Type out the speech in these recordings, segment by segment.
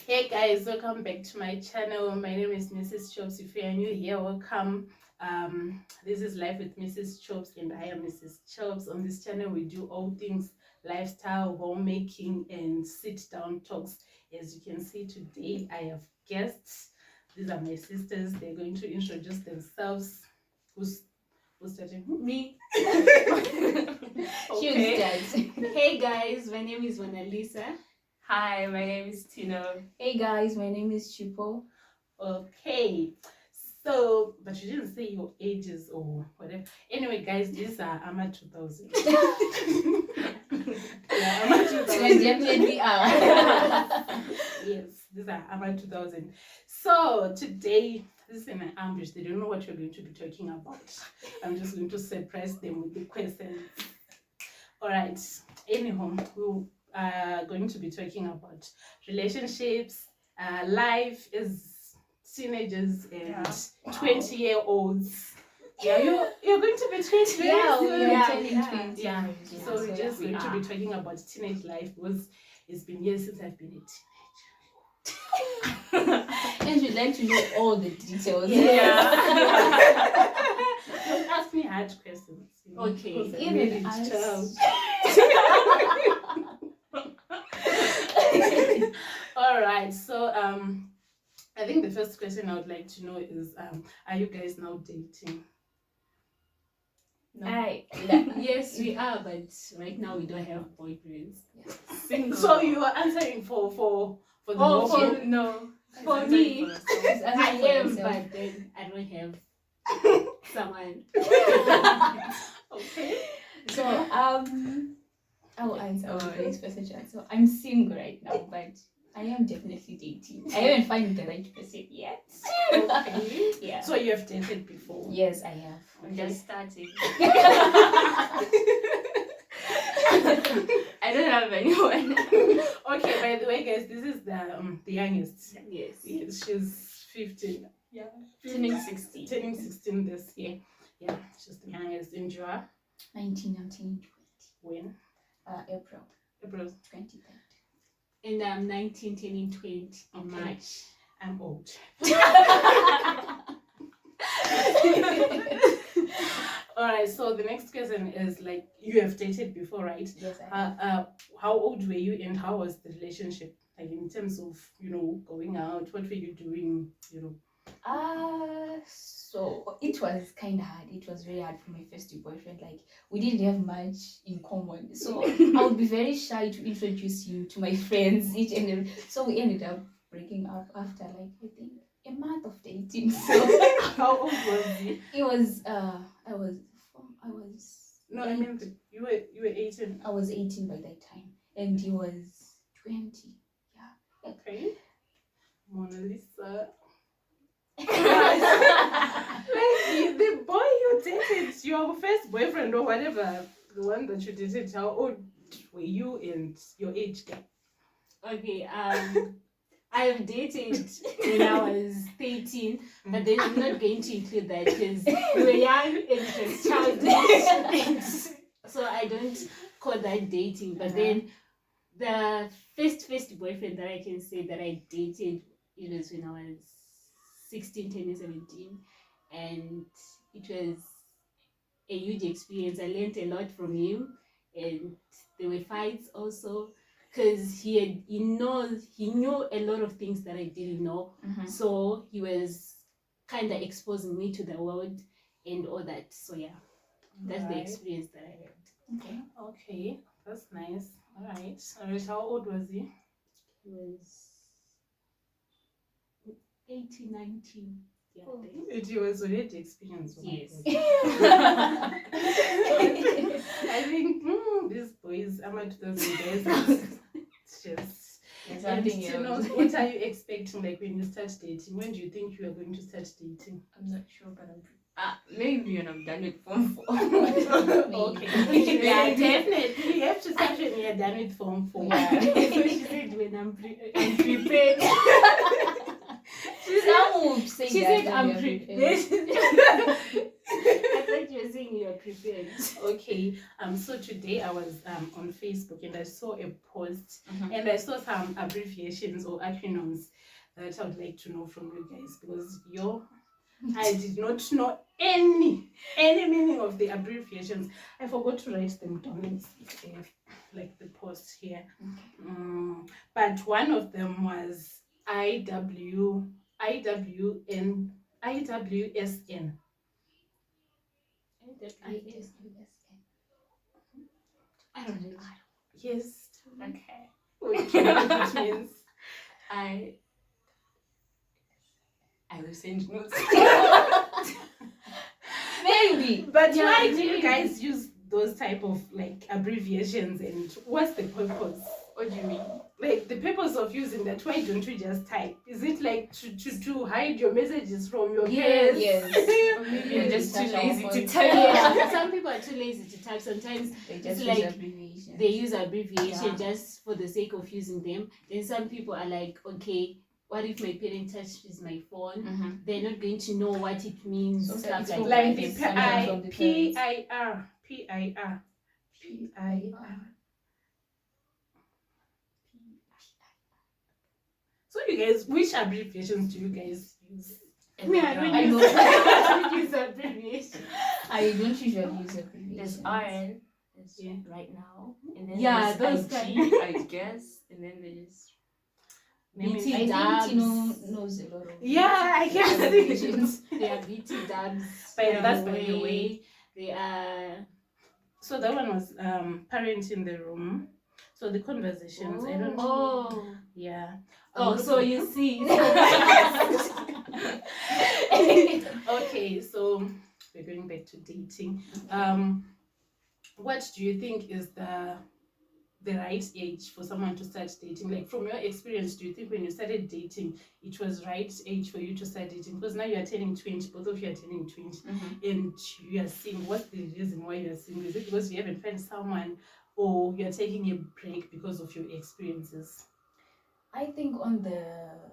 Hey guys, welcome back to my channel. My name is Mrs. Chops. If you are new here, welcome. This is Life with Mrs. Chops and I am Mrs. Chops. On this channel we do all things lifestyle, homemaking and sit down talks. As you can see today I have guests. These are my sisters. They're going to introduce themselves. Who's starting? Me. Okay. Hey guys, my name is Lisa. Hi, my name is Tino. Hey guys, my name is Chipo. Okay, so but you didn't say your ages or whatever. Anyway guys, these are ama2000. Yeah, ama2000. They definitely are. Yes, these are ama2000. So today, this is an ambush. They don't know what we're going to be talking about. I'm just going to surprise them with the questions. All right, anyhow, we'll going to be talking about relationships, life as teenagers and 20-year-olds. Yeah, you're going to be 20. Yeah, we are yeah. turning 20. Yeah. So we're just going to are. be talking about teenage life because it's been years since I've been a teenager. And we'd like to know all the details. Yeah. Don't ask me hard questions. You know, Okay. because I'm Even married us. child. All right, so I think the first question I would like to know is are you guys now dating? No. Yes, we are, but right now we don't have boyfriends. Single. So you are answering for the Oh, both? No. For me, It's I answering for am, yourself. but then I don't have someone. Okay. So I will answer our very special chat. So I'm single right now, but I am definitely dating. I haven't found the right person yet. Okay. Yeah. So you have dated before? Yes, I have. I'm just starting. I don't have anyone. Okay, by the way guys, this is the youngest. Yes. Yes, she's 15. Yeah. Turning 16. Turning 16 this year. Yeah, she's the youngest. In Joa. 19, I'm turning 20. When? April April. 23rd. And I'm 19, turning 20 in Okay. March. I'm old. All right, so the next question is like you have dated before, right? Yes, I have. How old were you and how was the relationship? Like in terms of, going out, what were you doing, So it was kind of hard. It was very hard for my first boyfriend. Like we didn't have much in common, so I would be very shy to introduce you to my friends, each and every. So we ended up breaking up after like I think a month of dating. So How old was he? it was No, I mean you were 18. I was 18 by that time, and he was 20. Yeah. Okay. Mona Lisa. Like the boy you dated, your first boyfriend or whatever, the one that you dated, how old were you and your age gap? Okay, I've dated when I was 13, but then I'm not going to include that because we were young and it was childish. So I don't call that dating. But then the first boyfriend that I can say that I dated, it was when I was 16, 10, 17. And it was a huge experience. I learned a lot from him. And there were fights also. Because he knew a lot of things that I didn't know. Mhm. So he was kind of exposing me to the world and all that. So yeah, that's the Right. experience that I had. Okay. Okay, that's nice. All right. How old was he? He was 18, 19. Yeah, Oh. then. It was already experienced. Yes. I think these boys, ama2000 guys, it's just. There's And something to know, else. what are you expecting like when you start dating? When do you think you are going to start dating? I'm not sure, but I'm Maybe when I'm done with Form 4. Okay. Yeah, Maybe. definitely. You have to start when you're done with Form 4. Yeah. So she said when I'm prepared. Some would say She that said I'm when they're prepared. I thought you were saying you're prepared. Okay. So today I was on Facebook and I saw a post Mhm. and I saw some abbreviations or acronyms that I would like to know from you guys because I did not know any meaning of the abbreviations. I forgot to write them down. Let me see if I have, like the post here. But one of them was IWSN. I don't know. Yes. Okay. Wait, you know what it means. I will send notes. Maybe. But Yeah, why do you maybe. guys use those type of like abbreviations and what's the purpose? What do you mean? Like the purpose of using that, why don't you just type? Is it like to hide your messages from your peers? Yes. Or maybe Yeah, you're just too touch our lazy to phones. type. Yeah, some people are too lazy to type. Sometimes They just like use abbreviations. they use abbreviation Yeah. just for the sake of using them. Then some people are like, okay, what if my parent touches my phone? Mhm. They're not going to know what it means. So Stuff it's like for that. Like the guidance, sometimes from the PIR. So you guys, which abbreviations do you guys use? Me, I don't I use, know. I don't use abbreviation. I don't usually use abbreviations. There's RN. There's Yeah. right now. And then Yeah, there's those IG, I guess. And then there's BT I think dubs. Tino knows a lot of Yeah, I guess. abbreviations. They are BT dubs. But that's by the way. They are. So that one was parent in the room. So the conversations, I don't. Oh. Yeah. Oh, so you see. Okay, so we're going back to dating. What do you think is the right age for someone to start dating? Like from your experience, do you think when you started dating, it was right age for you to start dating? Because now you are turning 20, both of you are turning 20, and you are single. What's the reason why you are single? Is it because you haven't found someone, or you are taking a break because of your experiences? I think on the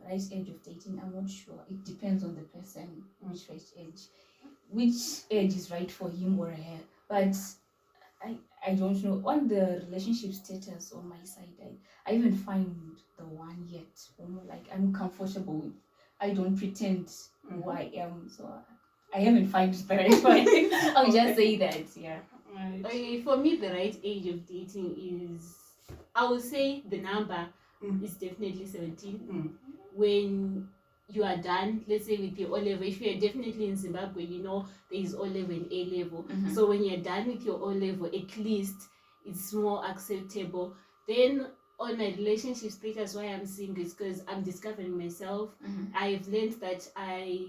right age of dating, I'm not sure. It depends on the person, which age is right for him or her. But I don't know. On the relationship status on my side, I haven't found the one yet. Like I'm comfortable with. I don't pretend who I am, so I haven't found the right one. I'll just say that, yeah. Right. Okay, for me, the right age of dating is, I would say the number is definitely 17. When you are done, let's say with your O level, if you're definitely in Zimbabwe, you know there is O level and A level. So when you're done with your O level, at least it's more acceptable. Then on my relationship status, why I'm single is because I'm discovering myself. I've learned that I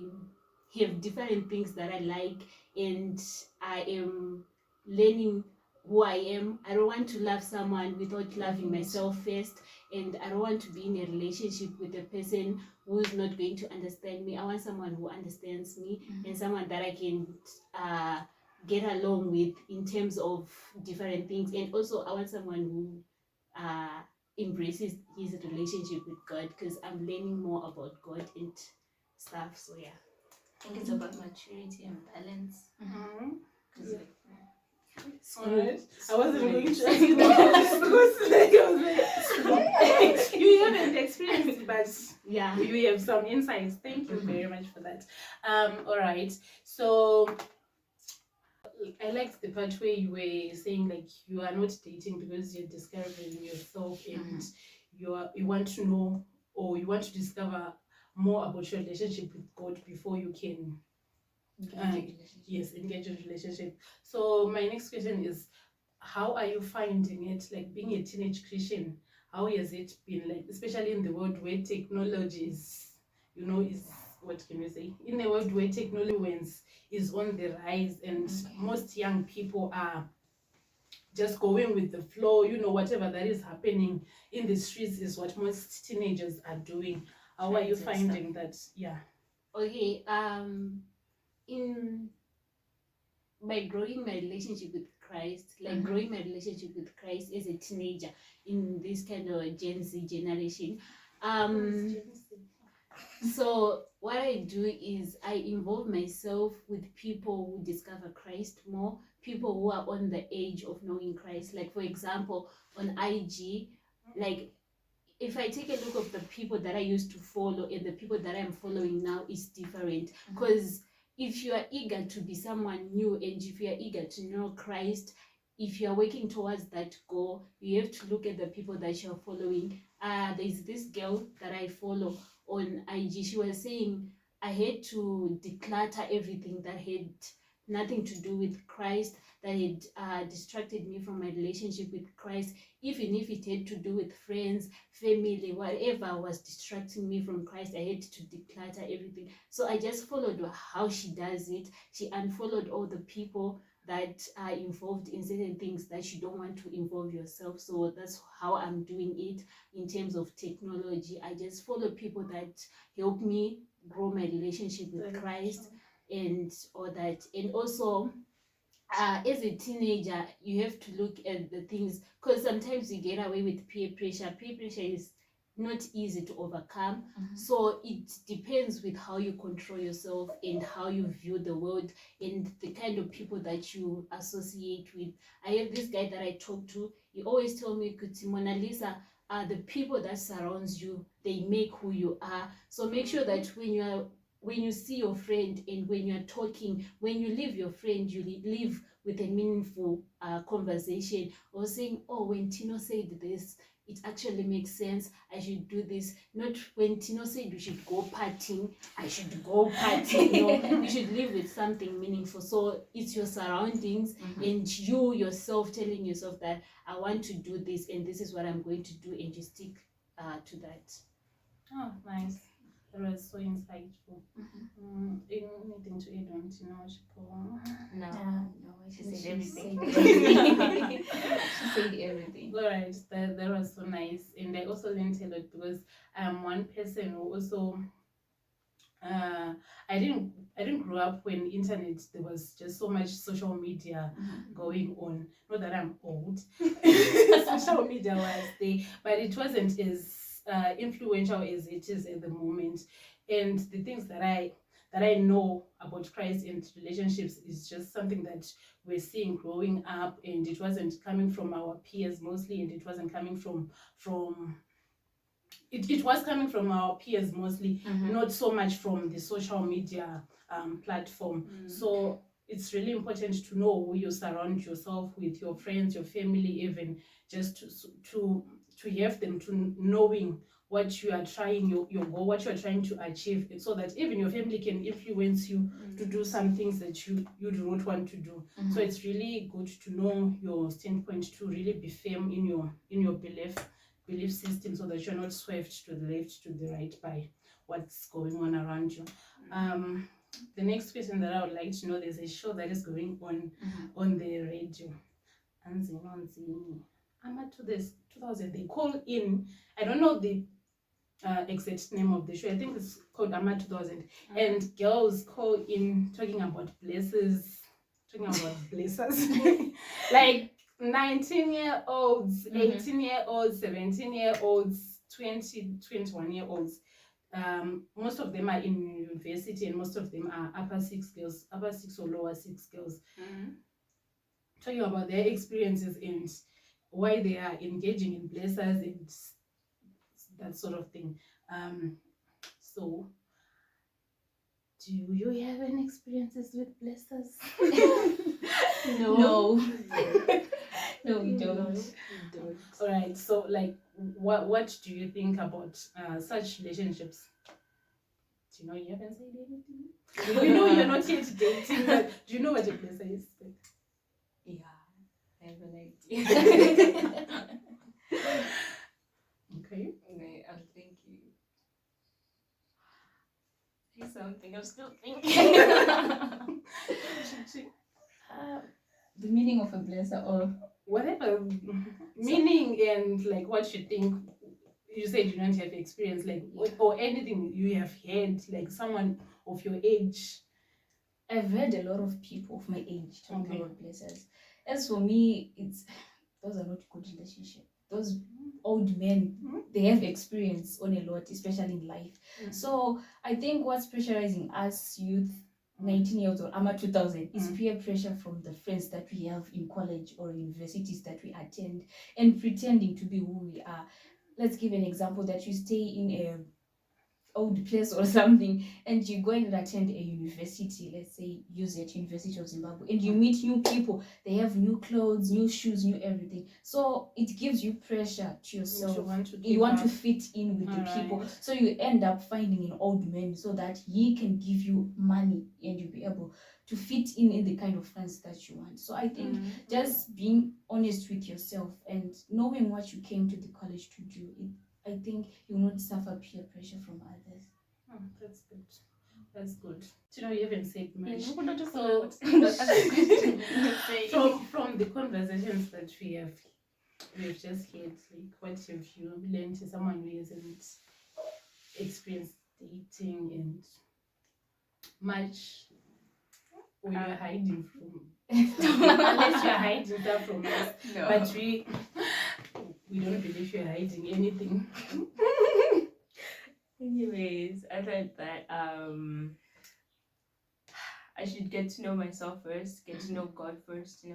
have different things that I like, and I am learning who I am. I don't want to love someone without loving myself first, and I don't want to be in a relationship with a person who's not going to understand me. I want someone who understands me and someone that I can get along with in terms of different things. And also I want someone who embraces his relationship with God, because I'm learning more about God and stuff. So yeah. I think it's about maturity and balance. Yeah. Alright. I wasn't going to ask you that because like, I was like, you haven't experienced it, but Yeah. you have some insights. Thank you very much for that. All right. So I liked the part where you were saying like you are not dating because you're discovering yourself and you want to know, or you want to discover more about your relationship with God before you can engage in relationship. So my next question is, how are you finding it, like being a teenage Christian? How has it been, like, especially in the world where technology is, is, what can we say, in a world where technology is on the rise, and most young people are just going with the flow, whatever that is happening in the streets is what most teenagers are doing. How are you finding that? Yeah. Okay, in by growing my relationship with Christ, growing my relationship with Christ as a teenager in this kind of Gen Z generation, So what I do is I involve myself with people who discover Christ more, people who are on the edge of knowing Christ. Like for example, on IG, like if I take a look of the people that I used to follow and the people that I'm following now, is different. Because if you are eager to be someone new and if you are eager to know Christ, if you are working towards that goal, you have to look at the people that you're following. There's this girl that I follow on IG. She was saying I had to declutter everything that had nothing to do with Christ, that had distracted me from my relationship with Christ, even if it had to do with friends, family, whatever was distracting me from Christ. I had to declutter everything. So I just followed how she does it. She unfollowed all the people that are involved in certain things that you don't want to involve yourself. So that's how I'm doing it in terms of technology. I just follow people that help me grow my relationship with Christ and all that. And also, as a teenager, you have to look at the things, because sometimes you get away with peer pressure. Peer pressure is not easy to overcome. So it depends with how you control yourself and how you view the world and the kind of people that you associate with. I have this guy that I talk to. He always tell me, Kuti, Mona Lisa, the people that surrounds you, they make who you are. So make sure that when you see your friend and when you're talking, when you leave your friend, you leave with a meaningful conversation, or saying, oh, when Tino said this, it actually makes sense, I should do this. Not when Tino said we should go partying, I should go partying. No, you should live with something meaningful. So it's your surroundings and you yourself telling yourself that I want to do this and this is what I'm going to do, and you stick to that. Oh, nice. That was so insightful. Anything to add on to know, Chipo? No, she said everything. She said everything. All right, that was so nice, and I also learned a lot because I'm one person who also I didn't grow up when internet, there was just so much social media going on. Not that I'm old, social media was there, but it wasn't as influential as it is at the moment. And the things that I know about Christ and relationships is just something that we're seeing growing up, and it wasn't coming from our peers mostly, and it wasn't coming from it was coming from our peers mostly, not so much from the social media platform. So it's really important to know who you surround yourself with, your friends, your family, even just to have them to knowing what you are trying, your goal, what you are trying to achieve, so that even your family can influence you to do some things that you do not want to do. So it's really good to know your standpoint, to really be firm in your belief system, so that you're not swept to the left, to the right by what's going on around you. The next question that I would like to know, there's a show that is going on the radio. ama2000, they call in, I don't know the exact name of the show. I think it's called ama2000, and girls call in talking about blessers, like 19-year-olds, 18-year-olds, 17-year-olds, 20, 21-year-olds. Most of them are in university, and most of them are upper six or lower six girls, talking about their experiences and why they are engaging in blessers and that sort of thing. So do you have any experiences with blessers? No. No, we don't. All right, so like what do you think about such relationships? Do you know, you haven't said anything? We know you're not yet dating, but do you know what a blesser is? Yeah, I have an idea. Okay. Okay, I'm thinking. Say something, I'm still thinking. The meaning of a blesser, or Whatever meaning and like what you think. You said you don't have experience, like or anything you have heard, like someone of your age. I've heard a lot of people of my age talking about blessers. As for me, those are not good relationships. Those old men, Mhm. they have experience on a lot, especially in life. So I think what's pressurizing us youth, 19-year-olds or ama2000 is peer pressure from the friends that we have in college or universities that we attend, and pretending to be who we are. Let's give an example that you stay in a old place or something, and you go and attend a university, let's say UZ, University of Zimbabwe, and you meet new people. They have new clothes, new shoes, new everything. So it gives you pressure to yourself. You want to fit in with the people. Alright. So you end up finding an old man so that he can give you money and you'll be able to fit in the kind of friends that you want. So I think just being honest with yourself and knowing what you came to the college to do, I think you will not suffer peer pressure from others. Oh, that's good. That's good. Do you know, you haven't said much. So, From the conversations that we've just had, like, what have you learned to someone who hasn't experienced dating and much, or you're hiding from, unless you're hiding stuff from us, no. but we don't believe you're hiding anything. Anyways, I thought that I should get to know myself first, get to know God first,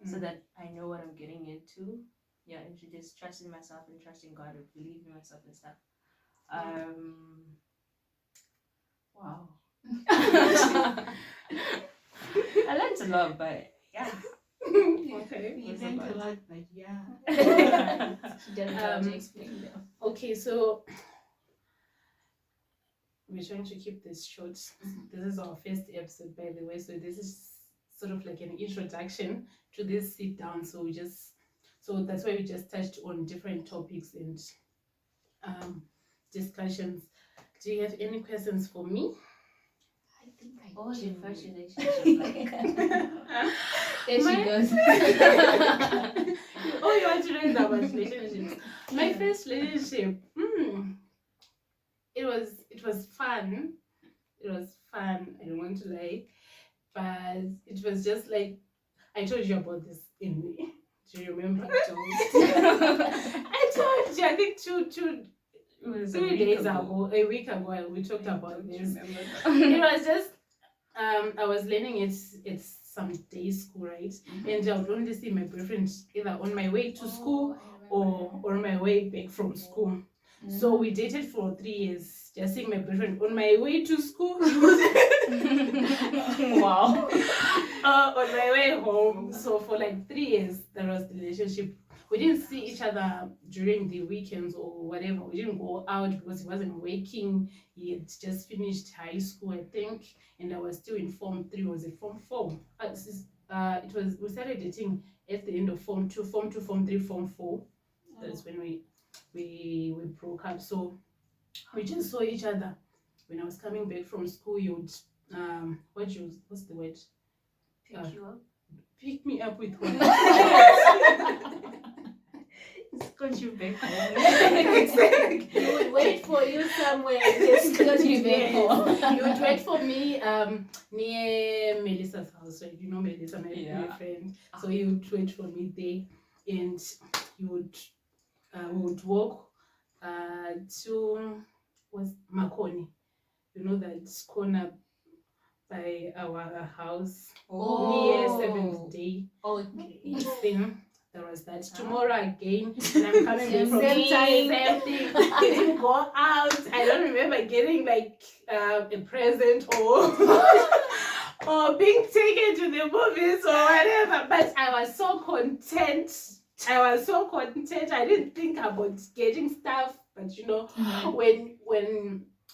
so that I know what I'm getting into. Yeah, and should just trust in myself and trust in God and believe in myself and stuff. Wow. I learned a lot, but yeah. Okay. You learned a lot, but yeah. She doesn't have to explain them. Okay, so we're trying to keep this short. This is our first episode, by the way, so this is sort of like an introduction to this sit down. So that's why we just touched on different topics and discussions. Do you have any questions for me? I think What was your do. first relationship like? There she goes. Oh, you want to know about relationships? My first relationship, it was fun. It was fun. I don't want to lie, but it was just like, I told you about this in me. Do you remember? I told you. I think It was 3 days ago, a week ago, we talked about this. Remember? It was just I was learning it's some day school, right? And I would only see my boyfriend either on my way to school or on my way back from school. So we dated for 3 years, just seeing my boyfriend on my way to school. Wow. On my way home. So for like 3 years, that was the relationship. We didn't see each other during the weekends or whatever. We didn't go out because he wasn't working. He had just finished high school, I think, and I was still in Form 3. Was it Form 4? We started dating at the end of Form 2, Form 2, Form 3, Form 4. That's when we broke up. So we just saw each other. When I was coming back from school, you would what's the word? Pick you up? Pick me up with what? It's got you back home. He would wait for you somewhere. Just got you back home. You would wait for me near Melissa's house, right? You know Melissa, my friend. So you would wait for me there, and you would we would walk to Makoni. You know that corner by our house near Seventh Day. Okay. Thing. There was that. Tomorrow again, and I'm coming back from Same time. same thing. We didn't go out. I don't remember getting like a present or being taken to the movies or whatever. But I was so content. I didn't think about getting stuff. But you know, when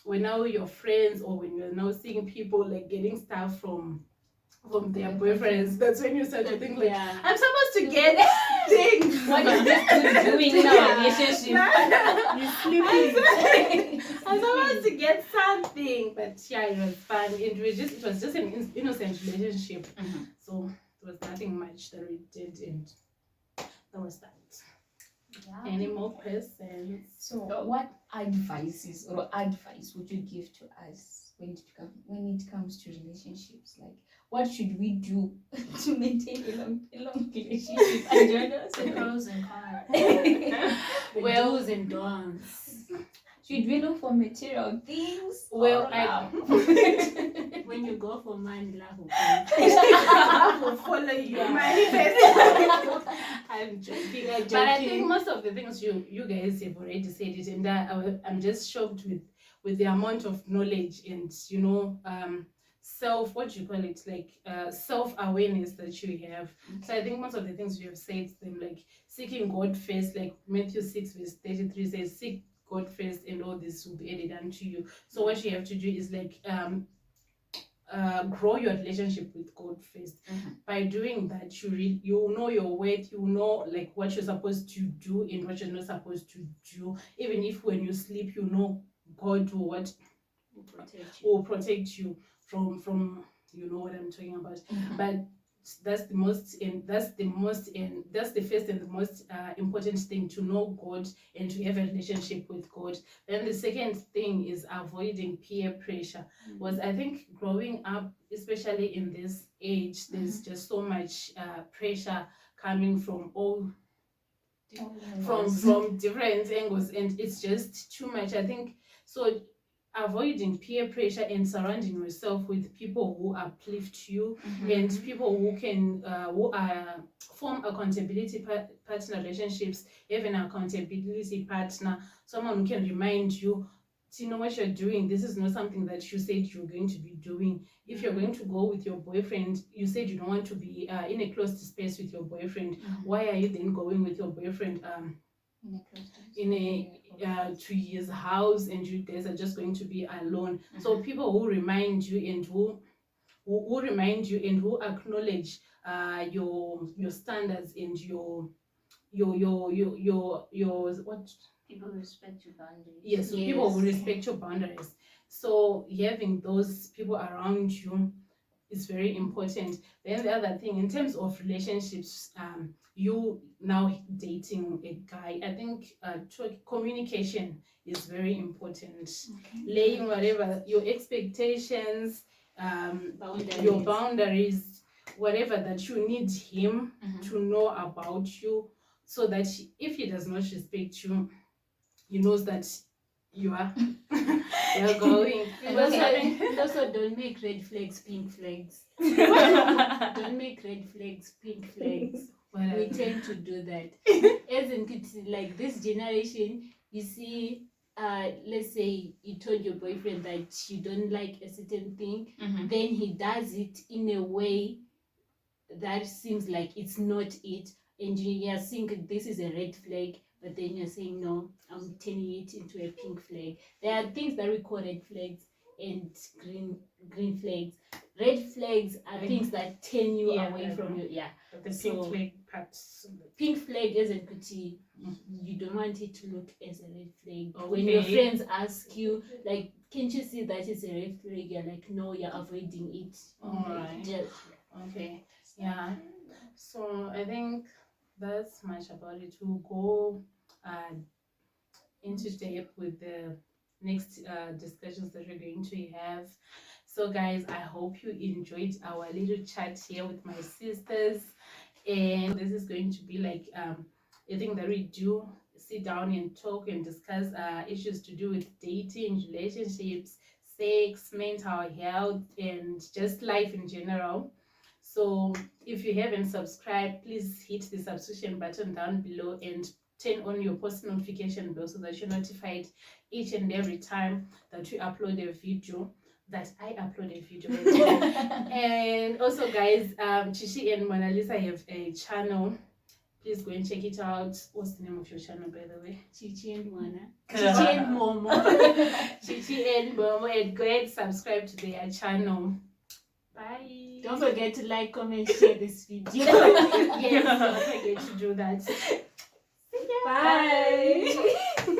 now your friends or when you're now seeing people like getting stuff from their boyfriends, that's when you start to think like, I'm supposed to get things. What is this doing in our relationship? I'm supposed to get something, but yeah, it was fun. It was just an innocent relationship. So there was nothing much that we did, and that was that. Yeah. Any more questions? So, what advice would you give to us when it comes to relationships? Like, what should we do to maintain a long relationship? And The pros and cons. The Well- do's and don'ts. should we look for material things? Well, or I love? When you go for man, love will I will follow you. Yeah. Manifest. I'm joking. You're But I think joking. most of the things you guys have already said it, and I'm just shocked with the amount of knowledge and self-awareness that you have. So I think most of the things you have said, them like seeking God first, like Matthew 6:33 says, seek God first, and all this will be added unto you. So what you have to do is like grow your relationship with God first. By doing that, you will know your worth. You will know like what you're supposed to do and what you're not supposed to do. Even if when you sleep, you know God will protect you. will protect you from you know what I'm talking about. But that's the most and that's the first and the most important thing, to know God and to have a relationship with God. Then the second thing is avoiding peer pressure. Was I think growing up, especially in this age, there's just so much pressure coming from all from different angles, and it's just too much, I think. So avoiding peer pressure and surrounding yourself with people who uplift you and people who can form accountability partner relationships, even accountability partner, someone who can remind you, you know what you're doing, this is not something that you said you're going to be doing. If you're going to go with your boyfriend, you said you don't want to be in a closed space with your boyfriend. Why are you then going with your boyfriend in a to his house, and you guys are just going to be alone? So people who remind you and who remind you and who acknowledge your standards and your what People respect your boundaries. yes, so people will respect your boundaries. So having those people around you is very important. Then the other thing, in terms of relationships, you now dating a guy, I think communication is very important. Laying whatever your expectations, your boundaries, whatever that you need him to know about you, so that if he does not respect you, he knows that you are you're going. And also don't make red flags pink flags. Don't make red flags pink flags. We tend to do that. As in kids, like this generation, you see, let's say you told your boyfriend that you don't like a certain thing, then he does it in a way that seems like it's not it, and you think this is a red flag, but then you're saying no, I'm turning it into a pink flag. There are things that we call red flags and green flags. Red flags are things that turn you away from your the pink flag parts. Pink flag isn't pretty. You don't want it to look as a red flag. When your friends ask you, like, can't you see that it's a red flag? You're like, no, you're avoiding it. Alright. Okay. Yeah. So I think that's much about it. We'll go into depth with the next discussions that we're going to have. So guys, I hope you enjoyed our little chat here with my sisters, and this is going to be like a thing that we do, sit down and talk and discuss issues to do with dating, relationships, sex, mental health, and just life in general. So if you haven't subscribed, please hit the subscription button down below and turn on your post notification bell so that you're notified each and every time that we upload a video, that I upload a video. And also guys, Chichi and Mona Lisa have a channel. Please go and check it out. What's the name of your channel, by the way? Chichi and Mona. Chichi and Momo. Chichi and Momo, and go ahead, subscribe to their channel. Bye. Don't forget to like, comment, share this video. Yes, don't forget to do that. Bye.